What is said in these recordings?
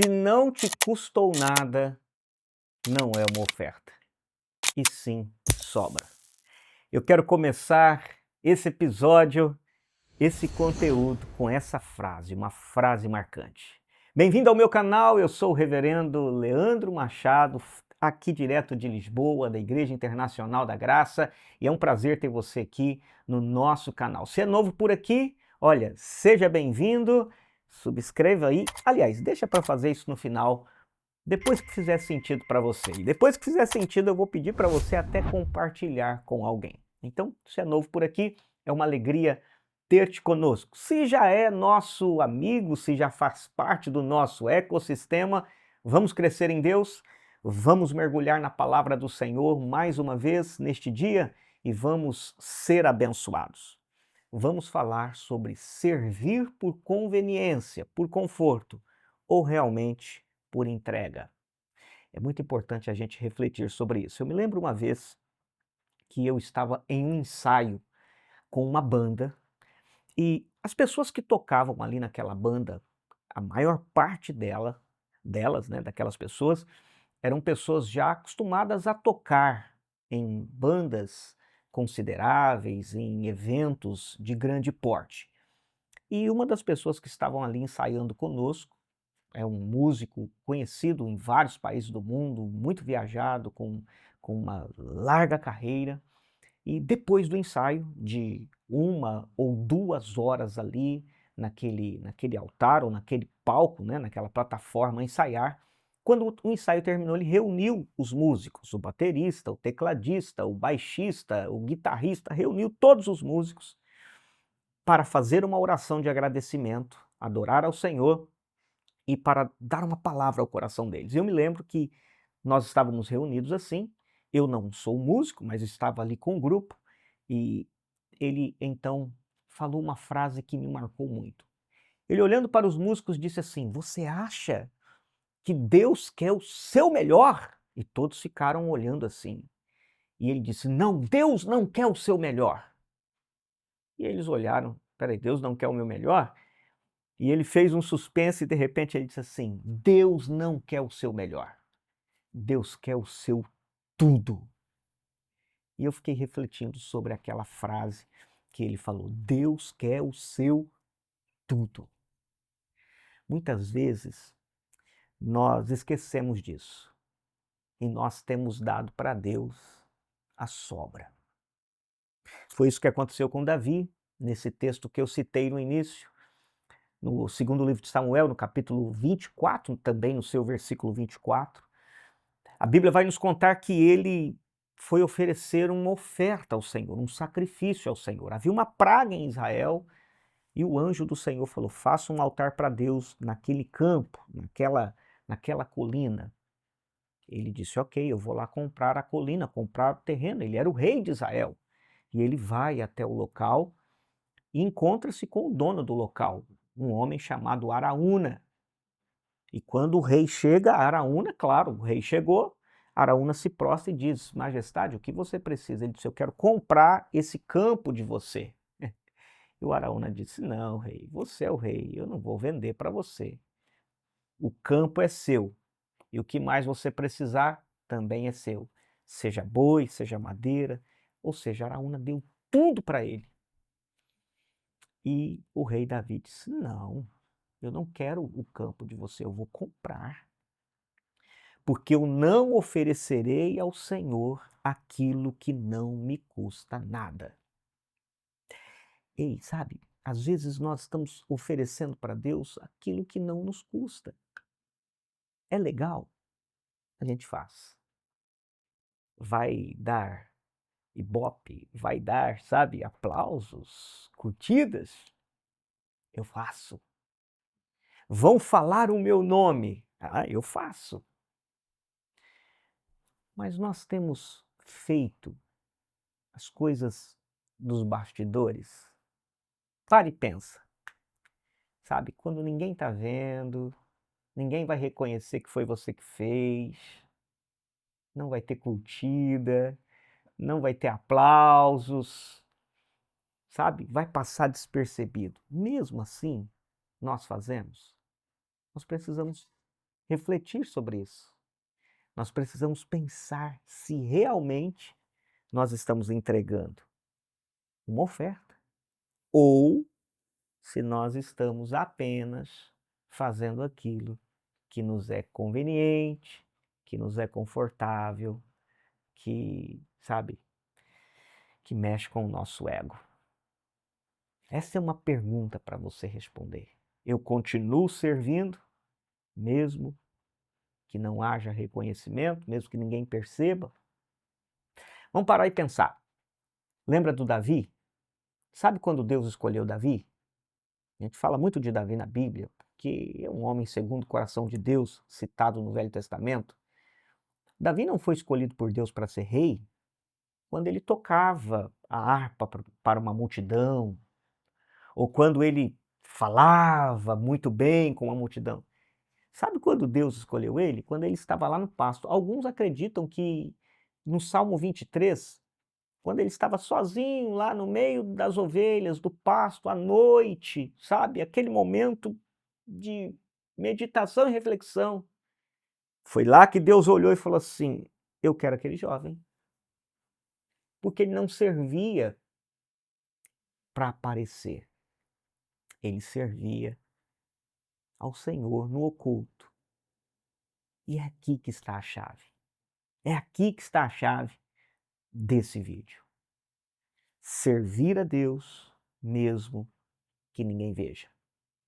Se não te custou nada, não é uma oferta, e sim sobra. Eu quero começar esse episódio, esse conteúdo com essa frase, uma frase marcante. Bem-vindo ao meu canal, eu sou o reverendo Leandro Machado, aqui direto de Lisboa, da Igreja Internacional da Graça, e é um prazer ter você aqui no nosso canal. Se é novo por aqui, olha, seja bem-vindo, subscreva aí. Aliás, deixa para fazer isso no final, depois que fizer sentido para você. E depois que fizer sentido, eu vou pedir para você até compartilhar com alguém. Então, se é novo por aqui, é uma alegria ter-te conosco. Se já é nosso amigo, se já faz parte do nosso ecossistema, vamos crescer em Deus, vamos mergulhar na palavra do Senhor mais uma vez neste dia e vamos ser abençoados. Vamos falar sobre servir por conveniência, por conforto, ou realmente por entrega. É muito importante a gente refletir sobre isso. Eu me lembro uma vez que eu estava em um ensaio com uma banda e as pessoas que tocavam ali naquela banda, a maior parte delas, né, daquelas pessoas, eram pessoas já acostumadas a tocar em bandas consideráveis, em eventos de grande porte. E uma das pessoas que estavam ali ensaiando conosco é um músico conhecido em vários países do mundo, muito viajado, com uma larga carreira. E depois do ensaio, de 1 ou 2 horas ali naquele altar ou naquele palco, né, naquela plataforma a ensaiar, quando o ensaio terminou, ele reuniu os músicos, o baterista, o tecladista, o baixista, o guitarrista, reuniu todos os músicos para fazer uma oração de agradecimento, adorar ao Senhor e para dar uma palavra ao coração deles. Eu me lembro que nós estávamos reunidos assim, eu não sou músico, mas estava ali com o grupo, e ele então falou uma frase que me marcou muito. Ele, olhando para os músicos, disse assim: "Você acha que Deus quer o seu melhor?" E todos ficaram olhando assim. E ele disse: "Não, Deus não quer o seu melhor." E eles olharam: "Peraí, Deus não quer o meu melhor?" E ele fez um suspense e de repente ele disse assim: "Deus não quer o seu melhor. Deus quer o seu tudo." E eu fiquei refletindo sobre aquela frase que ele falou: Deus quer o seu tudo. Muitas vezes nós esquecemos disso e nós temos dado para Deus a sobra. Foi isso que aconteceu com Davi, nesse texto que eu citei no início, no segundo livro de Samuel, no capítulo 24, também no seu versículo 24. A Bíblia vai nos contar que ele foi oferecer uma oferta ao Senhor, um sacrifício ao Senhor. Havia uma praga em Israel e o anjo do Senhor falou: faça um altar para Deus naquele campo, naquela colina. Ele disse: ok, eu vou lá comprar a colina, comprar o terreno. Ele era o rei de Israel. E ele vai até o local e encontra-se com o dono do local, um homem chamado Araúna. E quando o rei chega, Araúna, claro, o rei chegou, Araúna se prostra e diz: majestade, o que você precisa? Ele disse: eu quero comprar esse campo de você. E o Araúna disse: não, rei, você é o rei, eu não vou vender para você. O campo é seu, e o que mais você precisar também é seu. Seja boi, seja madeira, ou seja, Araúna deu tudo para ele. E o rei Davi disse: não, eu não quero o campo de você, eu vou comprar. Porque eu não oferecerei ao Senhor aquilo que não me custa nada. Ei, sabe, às vezes nós estamos oferecendo para Deus aquilo que não nos custa. É legal? A gente faz. Vai dar ibope, vai dar, sabe, aplausos, curtidas? Eu faço. Vão falar o meu nome? Ah, eu faço. Mas nós temos feito as coisas dos bastidores? Para e pensa. Sabe, quando ninguém está vendo, ninguém vai reconhecer que foi você que fez, não vai ter curtida, não vai ter aplausos, sabe? Vai passar despercebido. Mesmo assim, nós fazemos. Nós precisamos. refletir sobre isso. Nós precisamos pensar se realmente nós estamos entregando uma oferta ou se nós estamos apenas fazendo aquilo que nos é conveniente, que nos é confortável, que, sabe, que mexe com o nosso ego. Essa é uma pergunta para você responder. Eu continuo servindo, mesmo que não haja reconhecimento, mesmo que ninguém perceba? Vamos parar e pensar. Lembra do Davi? Sabe quando Deus escolheu Davi? A gente fala muito de Davi na Bíblia, porque é um homem segundo o coração de Deus, citado no Velho Testamento. Davi não foi escolhido por Deus para ser rei quando ele tocava a harpa para uma multidão, ou quando ele falava muito bem com uma multidão. Sabe quando Deus escolheu ele? Quando ele estava lá no pasto. Alguns acreditam que no Salmo 23, quando ele estava sozinho lá no meio das ovelhas, do pasto, à noite, sabe? Aquele momento de meditação e reflexão. Foi lá que Deus olhou e falou assim: eu quero aquele jovem. Porque ele não servia para aparecer. Ele servia ao Senhor no oculto. E é aqui que está a chave. É aqui que está a chave desse vídeo. Servir a Deus mesmo que ninguém veja,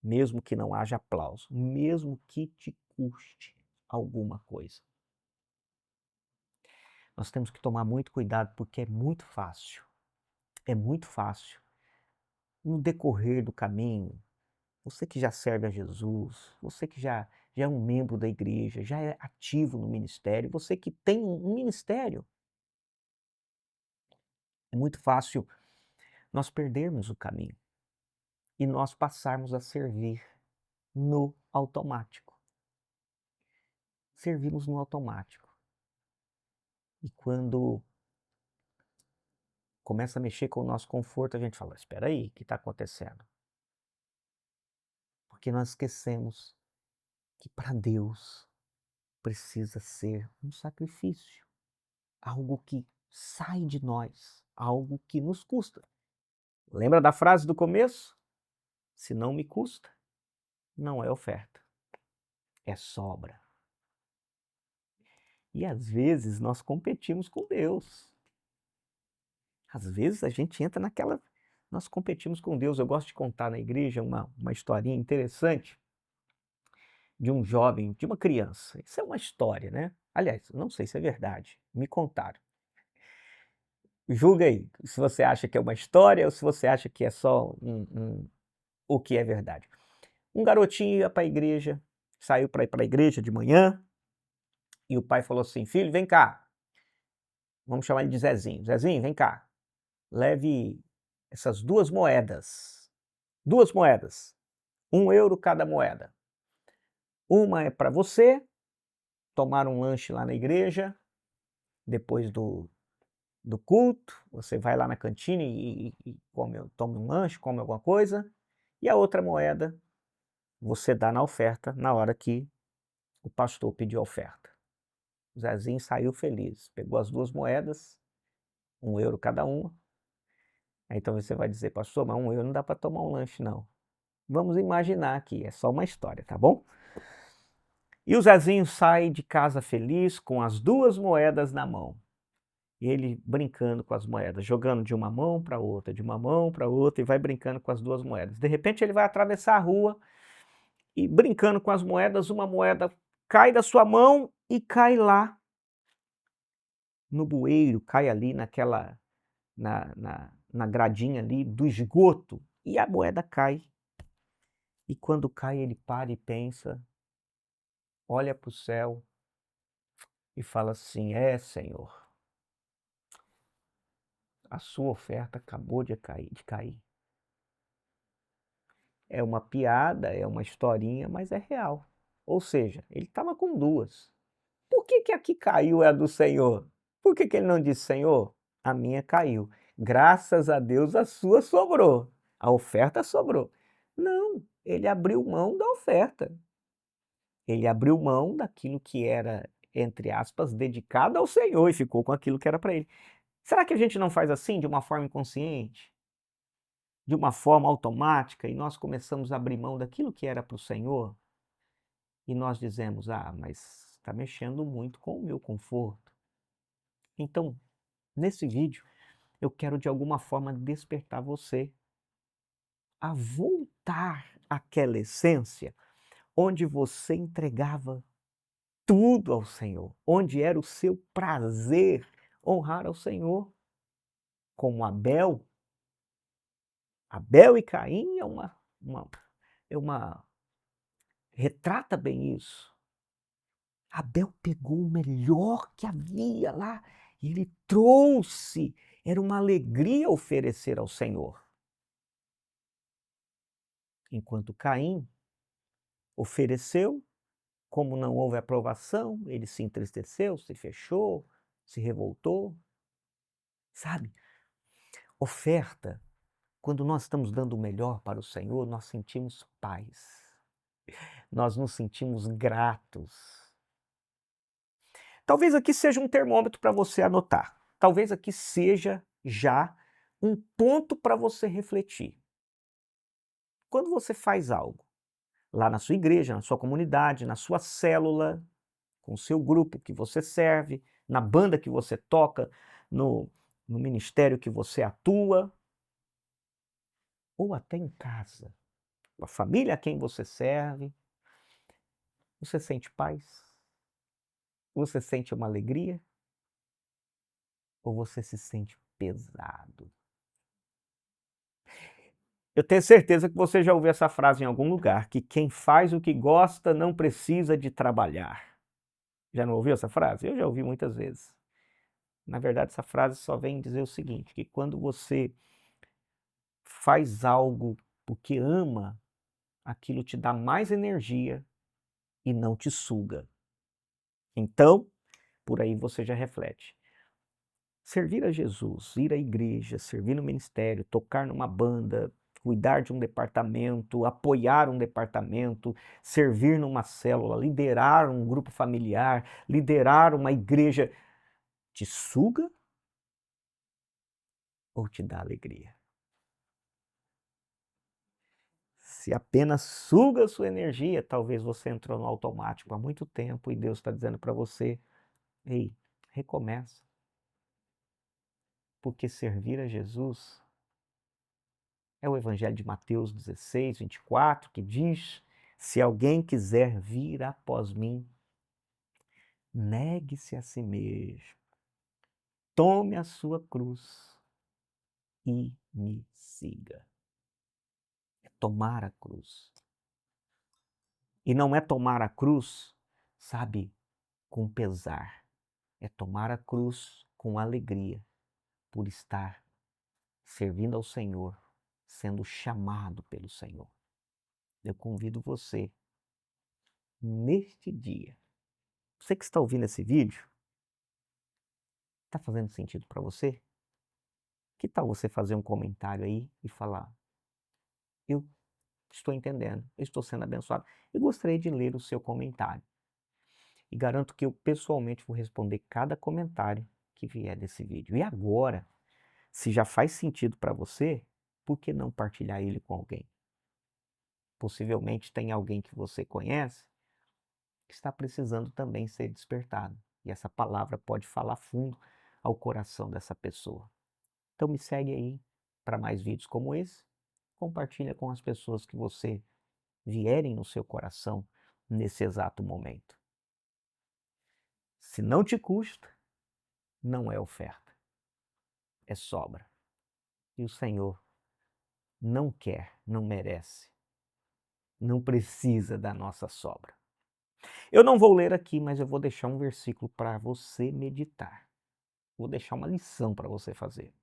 mesmo que não haja aplauso, mesmo que te custe alguma coisa. Nós temos que tomar muito cuidado porque é muito fácil no decorrer do caminho, você que já serve a Jesus, você que já é um membro da igreja, já é ativo no ministério, você que tem um ministério, é muito fácil nós perdermos o caminho e nós passarmos a servir no automático. Servimos no automático. E quando começa a mexer com o nosso conforto, a gente fala: espera aí, o que está acontecendo? Porque nós esquecemos que para Deus precisa ser um sacrifício, algo que sai de nós, algo que nos custa. Lembra da frase do começo? Se não me custa, não é oferta, é sobra. E às vezes nós competimos com Deus. Às vezes a gente entra naquela... Nós competimos com Deus. Eu gosto de contar na igreja uma historinha interessante de um jovem, de uma criança. Isso é uma história, né? Aliás, não sei se é verdade. Me contaram. Julga aí, se você acha que é uma história ou se você acha que é só o que é verdade. Um garotinho ia para a igreja, saiu para ir para a igreja de manhã, e o pai falou assim: filho, vem cá. Vamos chamar ele de Zezinho. Zezinho, vem cá. Leve essas 2 moedas. 2 moedas. 1 euro cada moeda. Uma é para você tomar um lanche lá na igreja, depois do culto, você vai lá na cantina e toma um lanche, come alguma coisa, e a outra moeda você dá na oferta na hora que o pastor pediu a oferta. O Zezinho saiu feliz, pegou as 2 moedas, 1 euro cada uma. Então você vai dizer: pastor, mas 1 euro não dá para tomar um lanche não. Vamos imaginar aqui, é só uma história, tá bom? E o Zezinho sai de casa feliz com as 2 moedas na mão. E ele brincando com as moedas, jogando de uma mão para outra, de uma mão para outra, e vai brincando com as 2 moedas. De repente ele vai atravessar a rua e, brincando com as moedas, uma moeda cai da sua mão e cai lá no bueiro, cai ali na gradinha ali do esgoto, e a moeda cai. E quando cai, ele para e pensa, olha para o céu e fala assim: é, Senhor, a sua oferta acabou de cair. É uma piada, é uma historinha, mas é real. Ou seja, ele estava com 2. Por que a que caiu é a do Senhor? Por que ele não disse: Senhor, a minha caiu. Graças a Deus a sua sobrou. A oferta sobrou. Não, ele abriu mão da oferta. Ele abriu mão daquilo que era, entre aspas, dedicado ao Senhor e ficou com aquilo que era para ele. Será que a gente não faz assim, de uma forma inconsciente? De uma forma automática, e nós começamos a abrir mão daquilo que era para o Senhor? E nós dizemos, mas está mexendo muito com o meu conforto. Então, nesse vídeo, eu quero de alguma forma despertar você a voltar àquela essência onde você entregava tudo ao Senhor, onde era o seu prazer honrar ao Senhor. Como Abel e Caim é uma retrata bem isso. Abel pegou o melhor que havia lá e ele trouxe. Era uma alegria oferecer ao Senhor. Enquanto Caim ofereceu, como não houve aprovação, ele se entristeceu, se fechou, se revoltou. Sabe? Oferta, quando nós estamos dando o melhor para o Senhor, nós sentimos paz. Nós nos sentimos gratos. Talvez aqui seja um termômetro para você anotar. Talvez aqui seja já um ponto para você refletir. Quando você faz algo, lá na sua igreja, na sua comunidade, na sua célula, com o seu grupo que você serve, na banda que você toca, no ministério que você atua, ou até em casa, com a família a quem você serve, você sente paz? Você sente uma alegria? Ou você se sente pesado? Eu tenho certeza que você já ouviu essa frase em algum lugar, que quem faz o que gosta não precisa de trabalhar. Já não ouviu essa frase? Eu já ouvi muitas vezes. Na verdade, essa frase só vem dizer o seguinte, que quando você faz algo porque ama, aquilo te dá mais energia e não te suga. Então, por aí você já reflete. Servir a Jesus, ir à igreja, servir no ministério, tocar numa banda, cuidar de um departamento, apoiar um departamento, servir numa célula, liderar um grupo familiar, liderar uma igreja, te suga ou te dá alegria? Se apenas suga a sua energia, talvez você entrou no automático há muito tempo e Deus está dizendo para você, ei, recomeça. Porque servir a Jesus é o Evangelho de Mateus 16, 24, que diz, se alguém quiser vir após mim, negue-se a si mesmo, tome a sua cruz e me siga. É tomar a cruz. E não é tomar a cruz, sabe, com pesar. É tomar a cruz com alegria, por estar servindo ao Senhor, sendo chamado pelo Senhor. Eu convido você, neste dia, você que está ouvindo esse vídeo, está fazendo sentido para você? Que tal você fazer um comentário aí e falar, eu estou entendendo, eu estou sendo abençoado. Eu gostaria de ler o seu comentário. E garanto que eu pessoalmente vou responder cada comentário que vier desse vídeo. E agora, se já faz sentido para você, por que não partilhar ele com alguém? Possivelmente tem alguém que você conhece que está precisando também ser despertado. E essa palavra pode falar fundo ao coração dessa pessoa. Então me segue aí para mais vídeos como esse. Compartilha com as pessoas que você vierem no seu coração nesse exato momento. Se não te custa, não é oferta, é sobra. E o Senhor não quer, não merece, não precisa da nossa sobra. Eu não vou ler aqui, mas eu vou deixar um versículo para você meditar. Vou deixar uma lição para você fazer.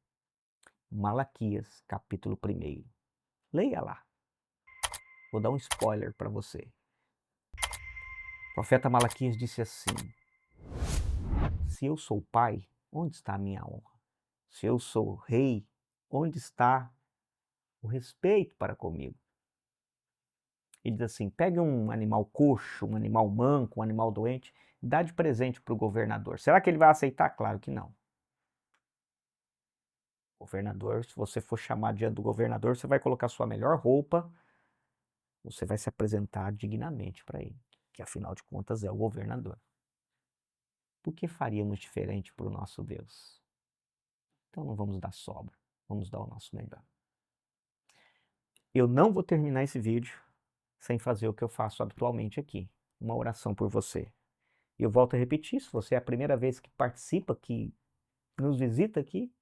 Malaquias, capítulo 1. Leia lá. Vou dar um spoiler para você. O profeta Malaquias disse assim, se eu sou pai, onde está a minha honra? Se eu sou rei, onde está o respeito para comigo? e diz assim, pegue um animal coxo, um animal manco, um animal doente, dá de presente para o governador. Será que ele vai aceitar? Claro que não. Governador, se você for chamar diante do governador, você vai colocar sua melhor roupa, você vai se apresentar dignamente para ele, que afinal de contas é o governador. Por que faríamos diferente para o nosso Deus? Então não vamos dar sobra, vamos dar o nosso melhor. Eu não vou terminar esse vídeo sem fazer o que eu faço habitualmente aqui, uma oração por você. E eu volto a repetir, se você é a primeira vez que participa, que nos visita aqui,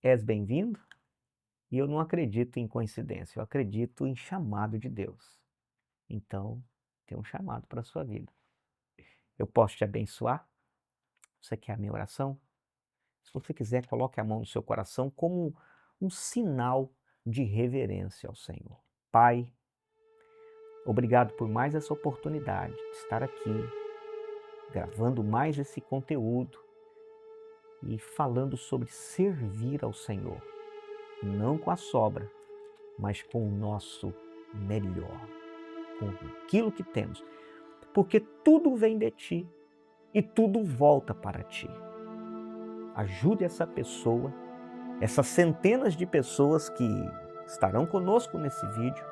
és bem-vindo. E eu não acredito em coincidência, eu acredito em chamado de Deus. Então, tem um chamado para a sua vida. Eu posso te abençoar? Você quer a minha oração? Se você quiser, coloque a mão no seu coração como um sinal de reverência ao Senhor. Pai, obrigado por mais essa oportunidade de estar aqui, gravando mais esse conteúdo e falando sobre servir ao Senhor. Não com a sobra, mas com o nosso melhor, com aquilo que temos. Porque tudo vem de Ti e tudo volta para Ti. Ajude essa pessoa, essas centenas de pessoas que estarão conosco nesse vídeo,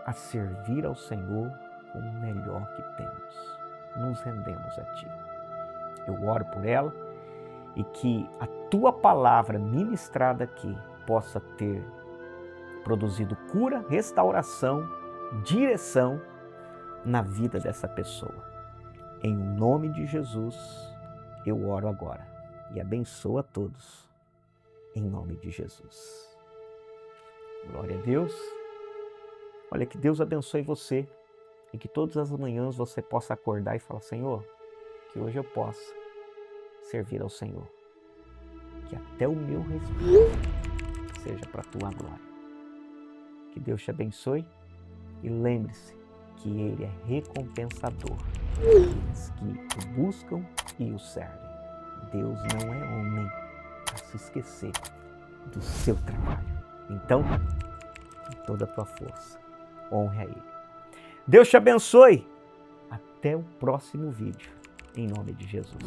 a servir ao Senhor com o melhor que temos. Nos rendemos a Ti. Eu oro por ela e que a Tua palavra ministrada aqui possa ter produzido cura, restauração, direção na vida dessa pessoa. Em nome de Jesus, eu oro agora e abençoo a todos, em nome de Jesus. Glória a Deus. Olha, que Deus abençoe você e que todas as manhãs você possa acordar e falar, Senhor, que hoje eu possa servir ao Senhor. Que até o meu respiro seja para a Tua glória. Que Deus te abençoe e lembre-se que Ele é recompensador daqueles que o buscam e o servem. Deus não é homem para se esquecer do seu trabalho. Então, com toda a tua força, honre a Ele. Deus te abençoe. Até o próximo vídeo, em nome de Jesus.